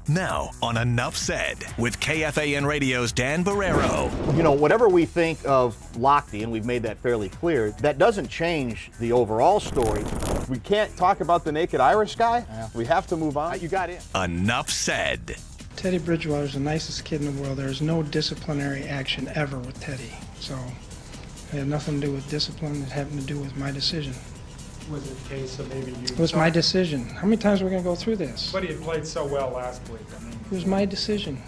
Now on Enough Said with KFAN Radio's Dan Barrero. You know, whatever we think of Lochte, and we've made that fairly clear, that doesn't change the overall story. We can't talk about the naked Irish guy. Yeah. We have to move on. You got it. Enough Said. Teddy Bridgewater is the nicest kid in the world. There's no disciplinary action ever with Teddy. So it had nothing to do with discipline. It had to do with my decision. Was it a case of maybe you... It was my decision. How many times are we going to go through this? But he had played so well last week. It was my decision.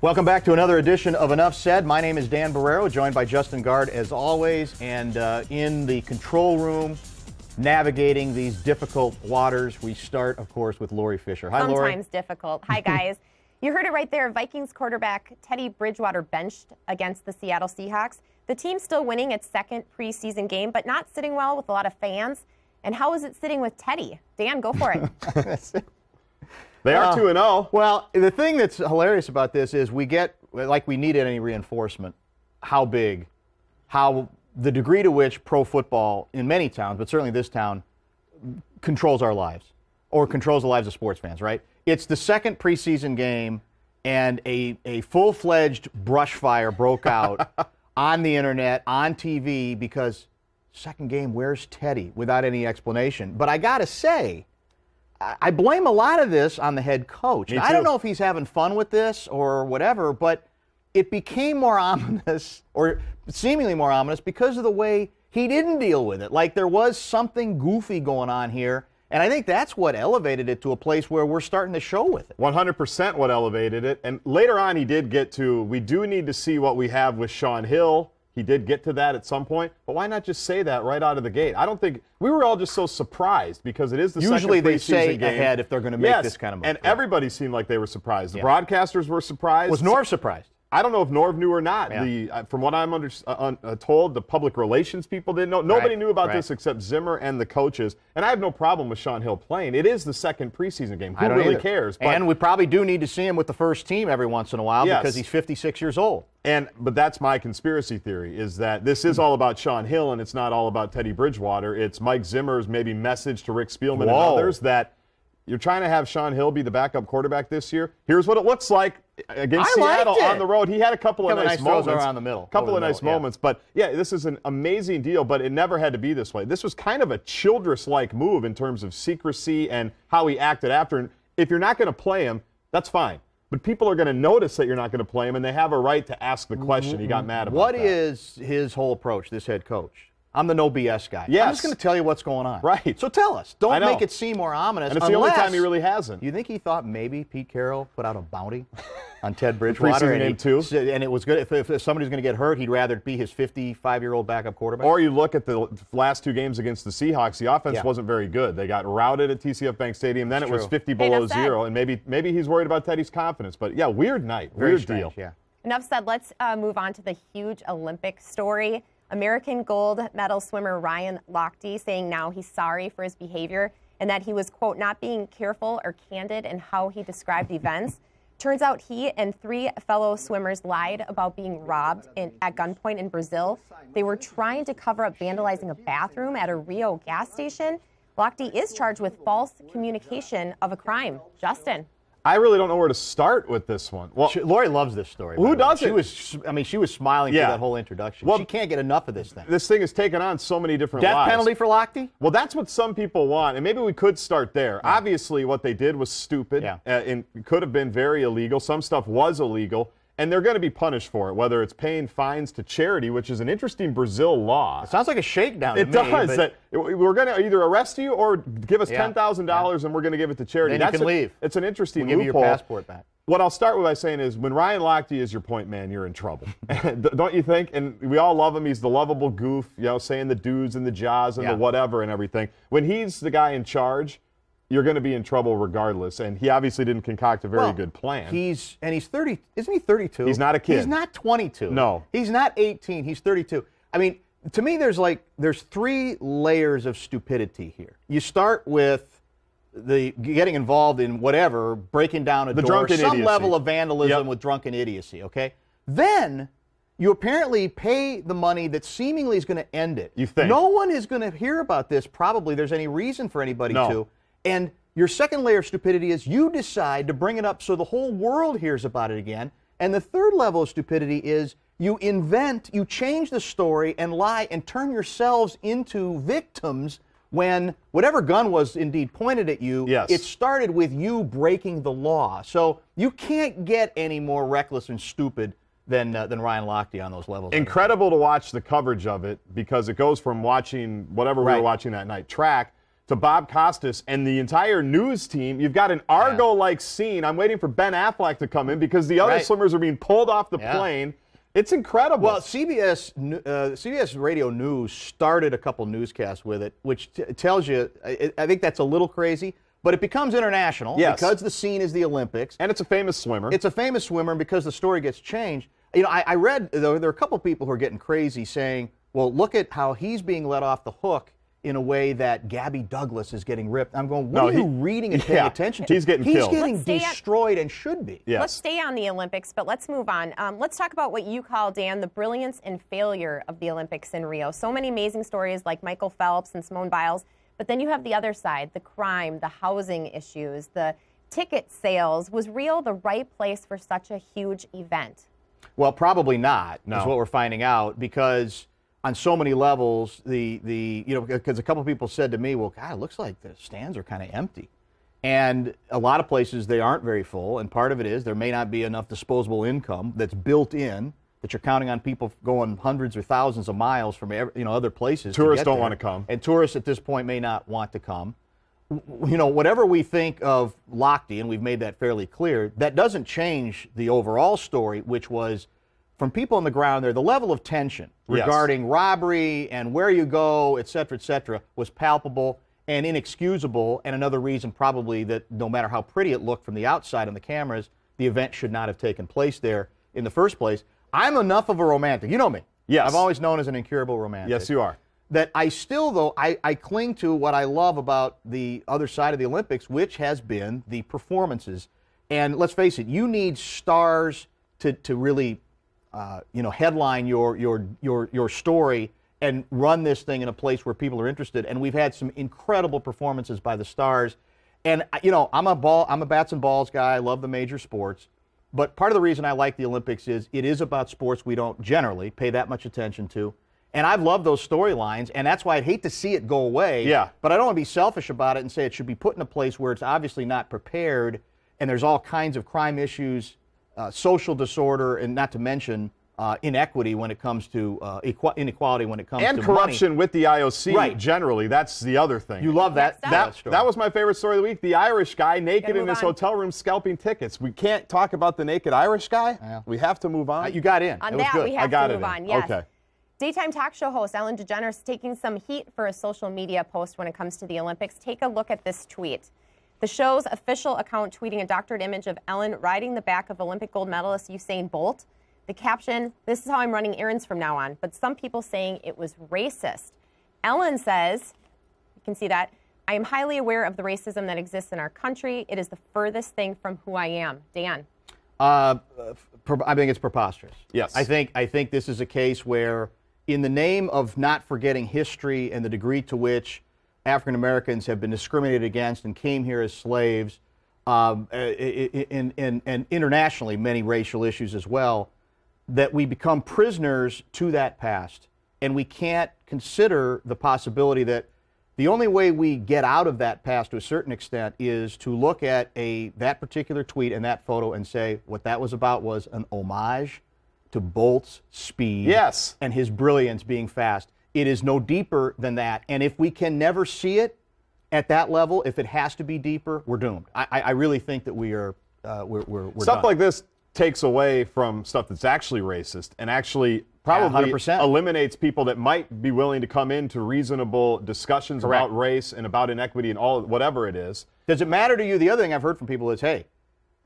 Welcome back to another edition of Enough Said. My name is Dan Barrero, joined by Justin Guard as always, and in the control room, navigating these difficult waters, we start, of course, with Lori Fisher. Hi, Lori. Sometimes difficult. Hi, guys. You heard it right there. Vikings quarterback Teddy Bridgewater benched against the Seattle Seahawks. The team's still winning its second preseason game, but not sitting well with a lot of fans. And how is it sitting with Teddy? Dan, go for it. They are 2-0. Well, the thing that's hilarious about this is we get, like we needed any reinforcement, how the degree to which pro football in many towns, but certainly this town, controls our lives or controls the lives of sports fans, right? It's the second preseason game, and a full-fledged brush fire broke out on the internet, on TV, because second game, where's Teddy? Without any explanation. But I got to say, I blame a lot of this on the head coach. I don't know if he's having fun with this or whatever, but it became more ominous, or seemingly more ominous, because of the way he didn't deal with it. Like there was something goofy going on here, and I think that's what elevated it to a place where we're starting to show with it. 100% what elevated it. And later on he did get to, we do need to see what we have with Shaun Hill. He did get to that at some point, but why not just say that right out of the gate? I don't think we were all just so surprised because it is the usually second preseason they say game. Ahead if they're going to make this kind of move. And everybody seemed like they were surprised. The broadcasters were surprised. Was Norv surprised? I don't know if Norv knew or not. Yeah. From what I'm told, the public relations people didn't know. Nobody knew about this except Zimmer and the coaches. And I have no problem with Shaun Hill playing. It is the second preseason game. Who really cares? But, and we probably do need to see him with the first team every once in a while because he's 56 years old. But that's my conspiracy theory, is that this is all about Shaun Hill and it's not all about Teddy Bridgewater. It's Mike Zimmer's maybe message to Rick Spielman and others that you're trying to have Shaun Hill be the backup quarterback this year. Here's what it looks like against Seattle on the road. He had a couple of nice moments. Around the middle. Couple of nice moments. But, yeah, this is an amazing deal, but it never had to be this way. This was kind of a Childress-like move in terms of secrecy and how he acted after. And if you're not going to play him, that's fine. But people are going to notice that you're not going to play him, and they have a right to ask the question. He got mad about that. What is his whole approach, this head coach? I'm the no BS guy. Yes. I'm just going to tell you what's going on. Right. So tell us. Don't make it seem more ominous. And it's the only time he really hasn't. You think he thought maybe Pete Carroll put out a bounty on Ted Bridgewater? And it was good. If somebody's going to get hurt, he'd rather it be his 55-year-old backup quarterback. Or you look at the last two games against the Seahawks, the offense wasn't very good. They got routed at TCF Bank Stadium. Then it was 50 below zero. And maybe he's worried about Teddy's confidence. But, yeah, weird night. Very weird strange, deal. Yeah. Enough said. Let's move on to the huge Olympic story. American gold medal swimmer Ryan Lochte saying now he's sorry for his behavior and that he was, quote, not being careful or candid in how he described events. Turns out he and 3 fellow swimmers lied about being robbed at gunpoint in Brazil. They were trying to cover up vandalizing a bathroom at a Rio gas station. Lochte is charged with false communication of a crime. Justin. I really don't know where to start with this one. Well, Lori loves this story. Who doesn't? She was smiling through that whole introduction. Well, she can't get enough of this thing. This thing has taken on so many different lives. Death penalty for Lochte? Well, that's what some people want, and maybe we could start there. Yeah. Obviously, what they did was stupid and could have been very illegal. Some stuff was illegal, and they're going to be punished for it, whether it's paying fines to charity, which is an interesting Brazil law. It sounds like a shakedown to me. It does. That we're going to either arrest you or give us $10,000 and we're going to give it to charity. Then you can leave. It's an interesting loophole. We'll give you your passport back. What I'll start with by saying is when Ryan Lochte is your point man, you're in trouble. Don't you think? And we all love him. He's the lovable goof, saying the dudes and the jaws and the whatever and everything. When he's the guy in charge, you're going to be in trouble regardless. And he obviously didn't concoct a very good plan. He's 30. Isn't he 32? He's not a kid. He's not 22. No. He's not 18. He's 32. I mean, to me, there's 3 layers of stupidity here. You start with the getting involved in whatever, breaking down a door, some level of vandalism with drunken idiocy, okay? Then you apparently pay the money that seemingly is going to end it. You think. No one is going to hear about this, probably. There's any reason for anybody to. And Your second layer of stupidity is you decide to bring it up so the whole world hears about it again. And the third level of stupidity is you change the story and lie and turn yourselves into victims when whatever gun was indeed pointed at you, it started with you breaking the law. So you can't get any more reckless and stupid than Ryan Lochte on those levels. Incredible to watch the coverage of it, because it goes from watching whatever we were watching that night, track, to Bob Costas and the entire news team. You've got an Argo-like scene. I'm waiting for Ben Affleck to come in because the other swimmers are being pulled off the plane. It's incredible. Well, CBS Radio News started a couple newscasts with it, which tells you, I think that's a little crazy, but it becomes international because the scene is the Olympics. And it's a famous swimmer. It's a famous swimmer, and because the story gets changed. You know, I read, though, there are a couple people who are getting crazy saying, well, look at how he's being let off the hook in a way that Gabby Douglas is getting ripped. I'm going, what are you reading and paying attention to? He's getting killed. He's getting destroyed and should be. Let's stay on the Olympics, but let's move on. Let's talk about what you call, Dan, the brilliance and failure of the Olympics in Rio. So many amazing stories like Michael Phelps and Simone Biles, but then you have the other side, the crime, the housing issues, the ticket sales. Was Rio the right place for such a huge event? Well, probably not, is what we're finding out, because on so many levels, because a couple of people said to me, well, God, it looks like the stands are kind of empty. And a lot of places, they aren't very full, and part of it is there may not be enough disposable income that's built in, that you're counting on people going hundreds or thousands of miles from other places. Tourists don't want to come. And tourists at this point may not want to come. You know, whatever we think of Lochte, and we've made that fairly clear, that doesn't change the overall story, which was, from people on the ground there, the level of tension regarding robbery and where you go, et cetera, was palpable and inexcusable, and another reason probably that no matter how pretty it looked from the outside on the cameras, the event should not have taken place there in the first place. I'm enough of a romantic. You know me. Yes. I've always known as an incurable romantic. Yes, you are. That I still, though, I cling to what I love about the other side of the Olympics, which has been the performances. And let's face it, you need stars to really headline your story and run this thing in a place where people are interested. And we've had some incredible performances by the stars. And I'm a bats and balls guy. I love the major sports. But part of the reason I like the Olympics is it is about sports we don't generally pay that much attention to. And I've loved those storylines, and that's why I'd hate to see it go away. Yeah. But I don't want to be selfish about it and say it should be put in a place where it's obviously not prepared, and there's all kinds of crime issues, social disorder, and not to mention inequity when it comes to inequality when it comes to money. And corruption with the IOC generally. That's the other thing. You love that. That was my favorite story of the week. The Irish guy naked in his hotel room scalping tickets. We can't talk about the naked Irish guy. Yeah. We have to move on. You got in. On it was that, good. we have to move on. Yes. Okay. Daytime talk show host Ellen DeGeneres taking some heat for a social media post when it comes to the Olympics. Take a look at this tweet. The show's official account tweeting a doctored image of Ellen riding the back of Olympic gold medalist Usain Bolt. The caption, "This is how I'm running errands from now on," but some people saying it was racist. Ellen says, you can see that, "I am highly aware of the racism that exists in our country. It is the furthest thing from who I am." Dan? I think it's preposterous. Yes. I think this is a case where, in the name of not forgetting history and the degree to which African Americans have been discriminated against and came here as slaves, and internationally many racial issues as well, that we become prisoners to that past. And we can't consider the possibility that the only way we get out of that past to a certain extent is to look at that particular tweet and that photo and say what that was about was an homage to Bolt's speed and his brilliance being fast. It is no deeper than that. And if we can never see it at that level, if it has to be deeper, we're doomed. I really think that we're Stuff done. like this takes away from stuff that's actually racist and actually probably 100%. eliminates people that might be willing to come into reasonable discussions about race and about inequity and all whatever it is. Does it matter to you? The other thing I've heard from people is, hey,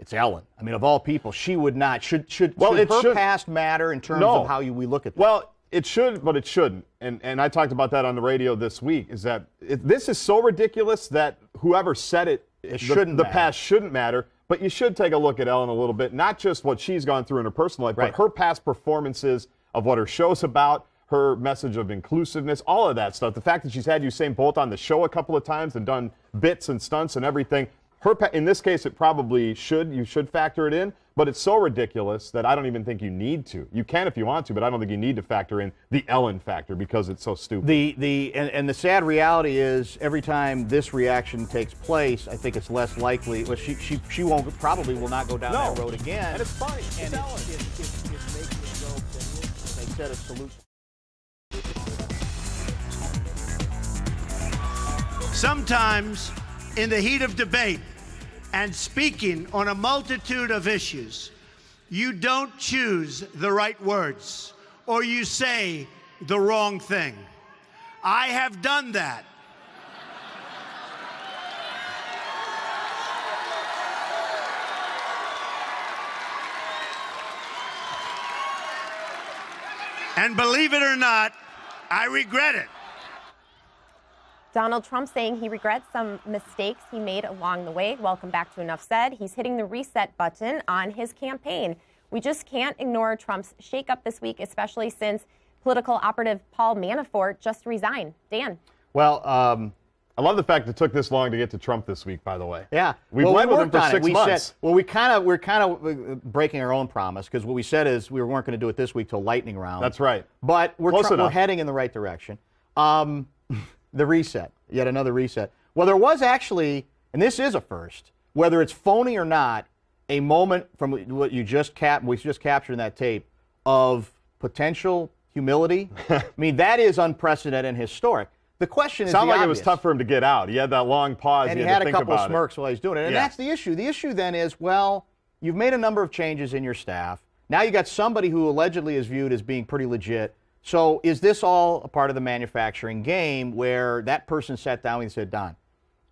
it's Ellen. I mean, of all people, she would not. Should her past matter in terms of how we look at this? Well, it should, but it shouldn't. And I talked about that on the radio this week, is that this is so ridiculous that whoever said it, the past shouldn't matter. But you should take a look at Ellen a little bit, not just what she's gone through in her personal life, but her past performances of what her show's about, her message of inclusiveness, all of that stuff. The fact that she's had Usain Bolt on the show a couple of times and done bits and stunts and everything. In this case, it probably you should factor it in, but it's so ridiculous that I don't even think you need to. You can if you want to, but I don't think you need to factor in the Ellen factor because it's so stupid. And the sad reality is every time this reaction takes place, I think it's less likely. Well, she probably will not go down that road again. And it's funny. And it's making it go. They said a salute. Sometimes, in the heat of debate and speaking on a multitude of issues, you don't choose the right words or you say the wrong thing. I have done that. And believe it or not, I regret it. Donald Trump saying he regrets some mistakes he made along the way. Welcome back to Enough Said. He's hitting the reset button on his campaign. We just can't ignore Trump's shakeup this week, especially since political operative Paul Manafort just resigned. Dan. Well, I love the fact it took this long to get to Trump this week, by the way. Yeah. We've led with him for 6 months. We're kind of breaking our own promise because what we said is we weren't going to do it this week till lightning round. That's right. But we're heading in the right direction. The reset, yet another reset. Well, there was actually, and this is a first, whether it's phony or not, a moment from what we just captured in that tape of potential humility. I mean, that is unprecedented and historic. The question is Sounded like obvious. It was tough for him to get out. He had that long pause. And he had had to a think couple of about smirks while he's doing it. And Yeah. that's the issue. The issue then is, well, you've made a number of changes in your staff. Now you got somebody who allegedly is viewed as being pretty legit. So is this all a part of the manufacturing game where that person sat down and said, Don,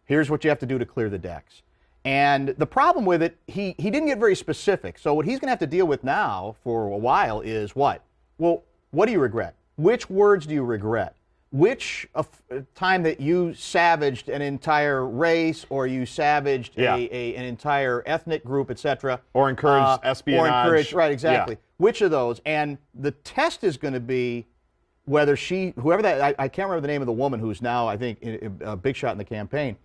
here's what you have to do to clear the decks. And the problem with it, he didn't get very specific. So what he's going to have to deal with now for a while is what? Well, what do you regret? Which words do you regret? Which time that you savaged an entire race or you savaged an entire ethnic group, etc. Or encouraged espionage. Right, exactly. Yeah. Which of those? And the test is going to be whether I can't remember the name of the woman who's now, I think, a big shot in the campaign,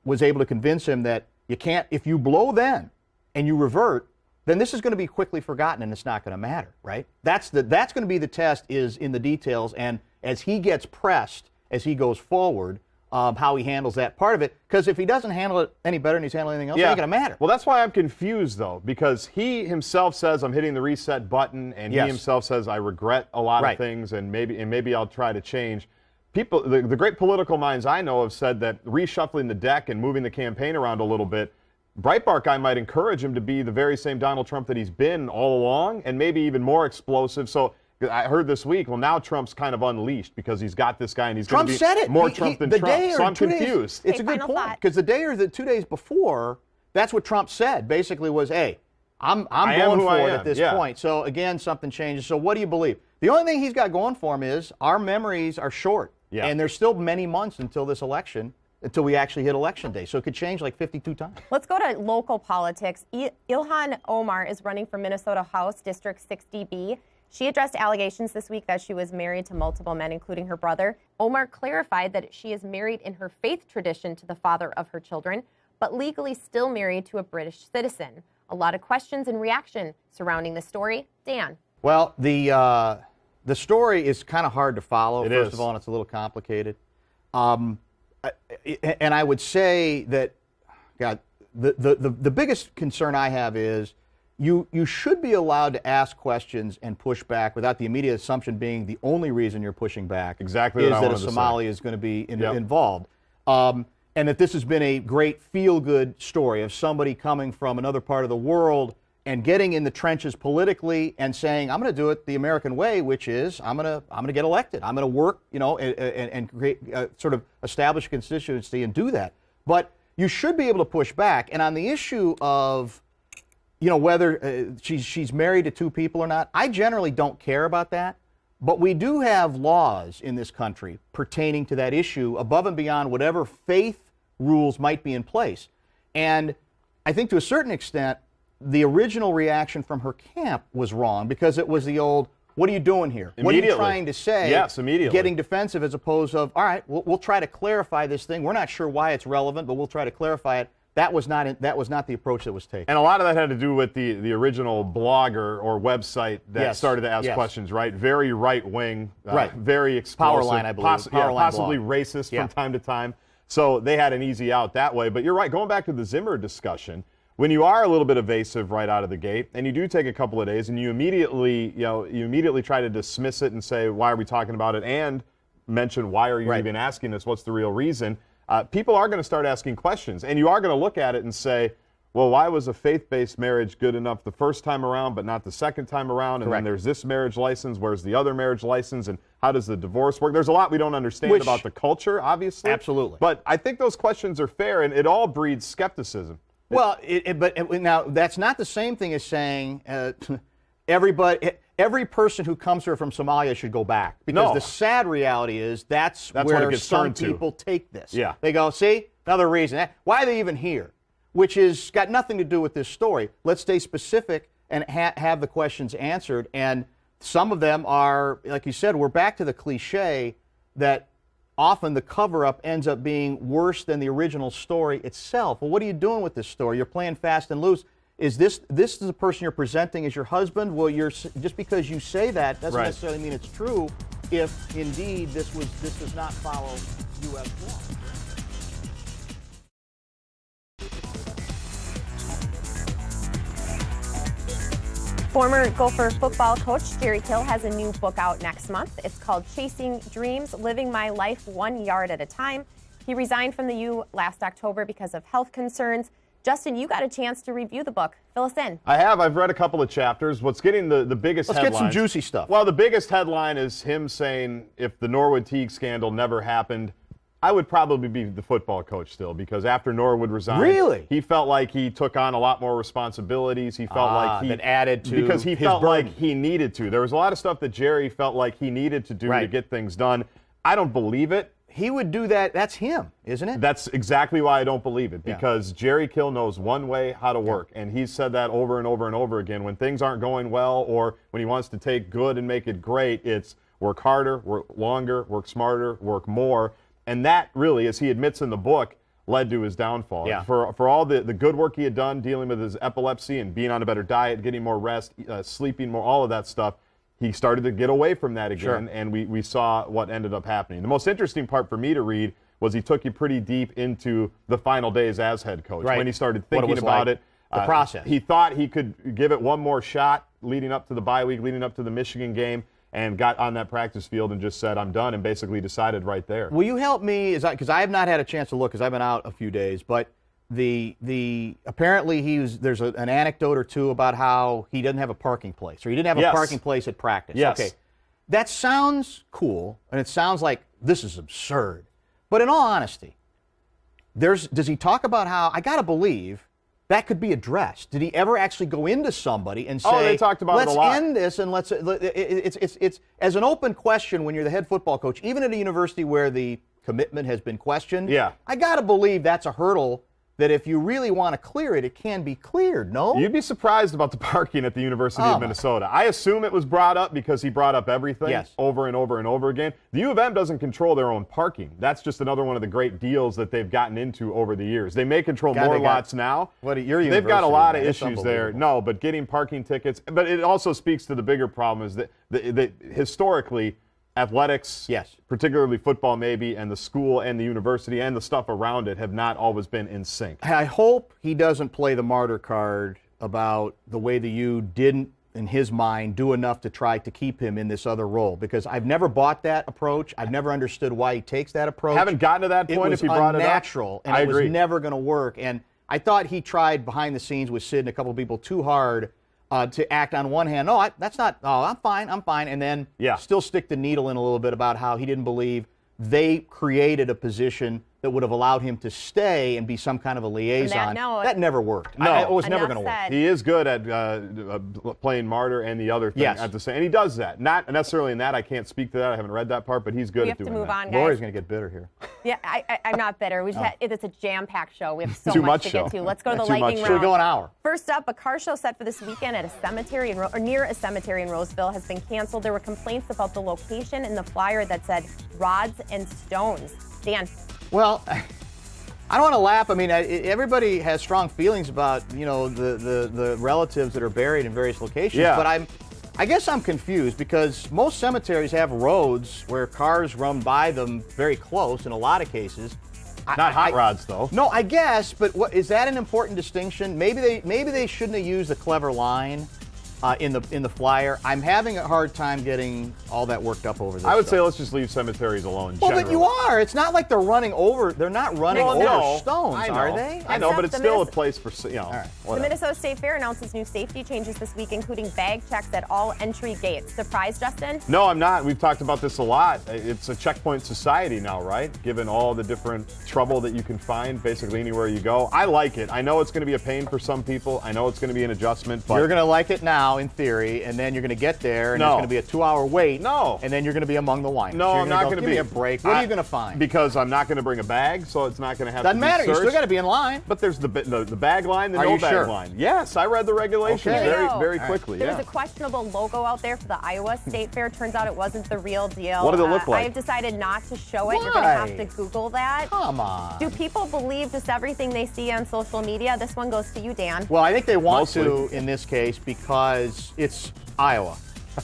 was able to convince him that you can't, if you blow then and you revert, then this is going to be quickly forgotten and it's not going to matter, right? That's going to be the test, is in the details, and as he gets pressed, as he goes forward, how he handles that part of it. Because if he doesn't handle it any better than he's handling anything else, it ain't going to matter. Well, that's why I'm confused, though, because he himself says, I'm hitting the reset button, and he himself says, I regret a lot of things, and maybe I'll try to change. People, the great political minds I know have said that reshuffling the deck and moving the campaign around a little bit, Breitbart guy might encourage him to be the very same Donald Trump that he's been all along, and maybe even more explosive. So I heard this week, well, now Trump's kind of unleashed because he's got this guy and he's going to be more Trump than Trump. So I'm confused. It's a good point, because the day or the 2 days before, that's what Trump said. Basically was, hey, I'm going for it at this point. So again, something changes. So what do you believe? The only thing he's got going for him is our memories are short. Yeah. And there's still many months until this election, until we actually hit election day. So it could change like 52 times. Let's go to local politics. Ilhan Omar is running for Minnesota House District 60B. She addressed allegations this week that she was married to multiple men, including her brother. Omar clarified that she is married in her faith tradition to the father of her children, but legally still married to a British citizen. A lot of questions and reaction surrounding the story. Dan. Well, the story is kind of hard to follow, first of all, and it's a little complicated. And I would say that, God, the biggest concern I have is you should be allowed to ask questions and push back without the immediate assumption being the only reason you're pushing back exactly is that a Somali is going to be involved. And that this has been a great feel-good story of somebody coming from another part of the world and getting in the trenches politically and saying, I'm going to do it the American way, which is I'm going to get elected. I'm going to work, and create, sort of establish a constituency and do that. But you should be able to push back. And on the issue of, whether she's married to two people or not, I generally don't care about that. But we do have laws in this country pertaining to that issue above and beyond whatever faith rules might be in place. And I think to a certain extent, the original reaction from her camp was wrong because it was the old, what are you doing here? What are you trying to say? Yes, immediately. Getting defensive as opposed to, all right, we'll try to clarify this thing. We're not sure why it's relevant, but we'll try to clarify it. That was not the approach that was taken. And a lot of that had to do with the original blogger or website that started to ask questions, right? Very right-wing, very explosive. Powerline, I believe. Possibly racist from time to time. So they had an easy out that way. But you're right, going back to the Zimmer discussion, when you are a little bit evasive right out of the gate, and you do take a couple of days, and you immediately try to dismiss it and say, why are we talking about it? And mention, why are you even asking this? What's the real reason? People are going to start asking questions, and you are going to look at it and say, well, why was a faith-based marriage good enough the first time around but not the second time around? And then there's this marriage license, where's the other marriage license, and how does the divorce work? There's a lot we don't understand about the culture, obviously. Absolutely. But I think those questions are fair, and it all breeds skepticism. Well, now that's not the same thing as saying every person who comes here from Somalia should go back. Because the sad reality is that's where some people take this. Yeah. They go, see, another reason. Why are they even here? Which has got nothing to do with this story. Let's stay specific and have the questions answered. And some of them are, like you said, we're back to the cliche that often the cover-up ends up being worse than the original story itself. Well, what are you doing with this story? You're playing fast and loose. Is this the person you're presenting as your husband? Well, just because you say that doesn't necessarily mean it's true. If indeed this does not follow U.S. law. Former Gopher football coach Jerry Kill has a new book out next month. It's called Chasing Dreams, Living My Life 1 Yard at a Time. He resigned from the U last October because of health concerns. Justin, you got a chance to review the book. Fill us in. I have. I've read a couple of chapters. What's getting the biggest headlines... Let's get some juicy stuff. Well, the biggest headline is him saying if the Norwood Teague scandal never happened, I would probably be the football coach still, because after Norwood resigned, he felt like he took on a lot more responsibilities. He felt like he added to because he his felt burden. like he needed to. There was a lot of stuff that Jerry felt like he needed to do to get things done. I don't believe it. He would do that. That's him, isn't it? That's exactly why I don't believe it, because Jerry Kill knows one way how to work, and he's said that over and over and over again. When things aren't going well, or when he wants to take good and make it great, it's work harder, work longer, work smarter, work more. And that really, as he admits in the book, led to his downfall. Yeah. For all the good work he had done dealing with his epilepsy and being on a better diet, getting more rest, sleeping more, all of that stuff, he started to get away from that again, and we saw what ended up happening. The most interesting part for me to read was he took you pretty deep into the final days as head coach. When he started thinking about it. The process. He thought he could give it one more shot leading up to the bye week, leading up to the Michigan game, and got on that practice field and just said, I'm done, and basically decided right there. Will you help me, because I have not had a chance to look, because I've been out a few days, but apparently there's an anecdote or two about how he doesn't have a parking place, or he didn't have a parking place at practice. Yes. Okay. That sounds cool, and it sounds like this is absurd. But in all honesty, does he talk about how, I got to believe, that could be addressed? Did he ever actually go into somebody and say, they talked about it a lot. Let's end this, and it's as an open question when you're the head football coach, even at a university where the commitment has been questioned. Yeah. I got to believe that's a hurdle that if you really want to clear it, it can be cleared, no? You'd be surprised about the parking at the University of Minnesota. I assume it was brought up because he brought up everything over and over and over again. The U of M doesn't control their own parking. That's just another one of the great deals that they've gotten into over the years. They may control more lots now. They've got a lot of issues there. No, but getting parking tickets. But it also speaks to the bigger problem is that historically, athletics, particularly football maybe, and the school and the university and the stuff around it have not always been in sync. I hope he doesn't play the martyr card about the way the U didn't, in his mind, do enough to try to keep him in this other role, because I've never bought that approach. I've never understood why he takes that approach. Haven't gotten to that point if he brought it up. It was unnatural, and it was never going to work. And I thought he tried behind the scenes with Sid and a couple of people too hard to act on one hand, I'm fine, and then still stick the needle in a little bit about how he didn't believe they created a position that that would have allowed him to stay and be some kind of a liaison. That never worked. No, it was never going to work. He is good at playing martyr and the other thing at the same, and he does that. Not necessarily in that. I can't speak to that. I haven't read that part, but he's good at doing that. We have to move on, guys. Lori's going to get bitter here. Yeah, I'm not bitter. It's a jam-packed show. We have so much to get to. Let's go to the lightning lightning round. Should we go an hour? First up, a car show set for this weekend at a cemetery or near a cemetery in Roseville has been canceled. There were complaints about the location in the flyer that said rods and stones. Dan. Well, I don't want to laugh. I mean, everybody has strong feelings about, the relatives that are buried in various locations. Yeah. But I guess I'm confused because most cemeteries have roads where cars run by them very close in a lot of cases. Not hot rods, though. No, I guess, but is that an important distinction? Maybe they shouldn't have used a clever line in the flyer. I'm having a hard time getting all that worked up over this. I would say let's just leave cemeteries alone. Well, but you are. It's not like they're running over. They're not running over stones, are they? I know, but it's still a place for All right, the Minnesota State Fair announces new safety changes this week, including bag checks at all entry gates. Surprised, Justin? No, I'm not. We've talked about this a lot. It's a checkpoint society now, right? Given all the different trouble that you can find basically anywhere you go. I like it. I know it's going to be a pain for some people. I know it's going to be an adjustment. But you're going to like it now, in theory, and then you're going to get there, and there's going to be a 2-hour wait. No. And then you're going to be among the whiners. No, I'm not going to be. Give me a break. What are you going to find? Because I'm not going to bring a bag, so it's not going to have Doesn't to be matter. searched. You still got to be in line. But there's the bag line, the Are no you bag sure? line. Yes, I read the regulations very quickly. There was a questionable logo out there for the Iowa State Fair. Turns out it wasn't the real deal. What did it look like? I have decided not to show it. Why? You're going to have to Google that. Come on. Do people believe just everything they see on social media? This one goes to you, Dan. Well, I think they want to in this case because it's Iowa.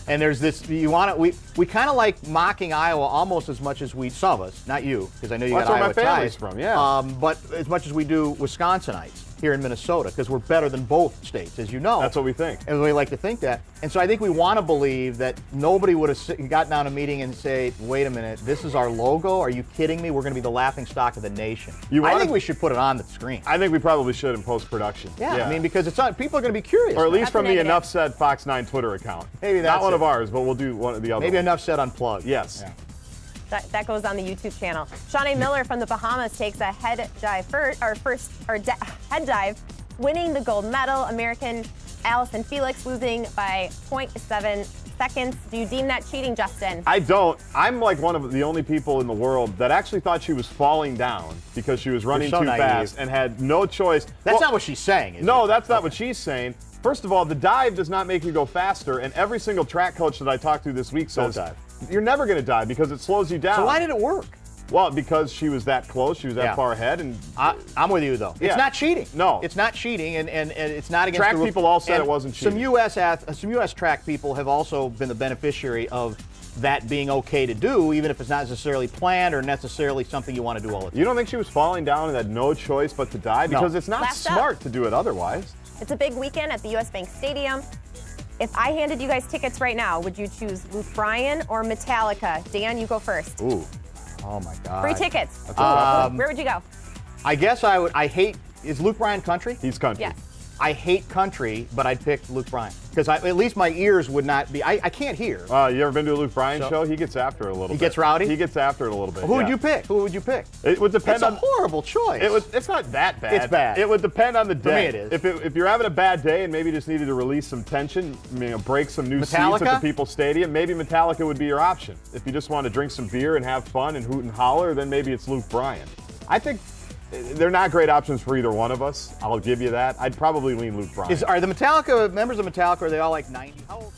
And there's this, we kind of like mocking Iowa almost as much as some of us, not you, because I know you got Iowa ties. That's where my family's from, but as much as we do Wisconsinites here in Minnesota, because we're better than both states, as you know. That's what we think. And we like to think that. And so I think we want to believe that nobody would have gotten down a meeting and say, wait a minute, this is our logo? Are you kidding me? We're going to be the laughing stock of the nation. I think we should put it on the screen. I think we probably should in post-production. Yeah, I mean, because people are going to be curious. Or at least from the Enough Said Fox 9 Twitter account. Maybe that's not one of ours, but we'll do one of the other Maybe Enough Said Unplugged. Yes. Yeah. That goes on the YouTube channel. Shawnee Miller from the Bahamas takes a head dive, head dive, winning the gold medal. American Allison Felix losing by 0.7 seconds. Do you deem that cheating, Justin? I don't. I'm like one of the only people in the world that actually thought she was falling down because she was running too fast and had no choice. That's not what she's saying, is it? No, that's not what she's saying. First of all, the dive does not make you go faster, and every single track coach that I talked to this week says you're never going to dive because it slows you down. So why did it work? Well, because she was that close, she was that far ahead, and I'm with you though. It's not cheating. No, it's not cheating, and it's not against track the rules. people all said it wasn't cheating. Some U.S. track people have also been the beneficiary of that being okay to do, even if it's not necessarily planned or necessarily something you want to do all the time. You don't think she was falling down and had no choice but to dive? Because it's not smart to do it otherwise. It's a big weekend at the U.S. Bank Stadium. If I handed you guys tickets right now, would you choose Bryan or Metallica? Dan, you go first. Ooh. Oh my God. Free tickets. Where would you go? I guess is Luke Bryan country? He's country. Yes. I hate country, but I'd pick Luke Bryan. Because at least my ears would not be, I can't hear. You ever been to a Luke Bryan show? He gets after it a little bit. He gets rowdy? He gets after it a little bit. Who would you pick? Who would you pick? It would depend on. It's a horrible choice. It's not that bad. It's bad. It would depend on the day. For me it is. If you're having a bad day and maybe just needed to release some tension, break some new seats at the People's Stadium, maybe Metallica would be your option. If you just want to drink some beer and have fun and hoot and holler, then maybe it's Luke Bryan. I think they're not great options for either one of us. I'll give you that. I'd probably lean Luke Bryan. Are the members of Metallica, are they all like 90? How old?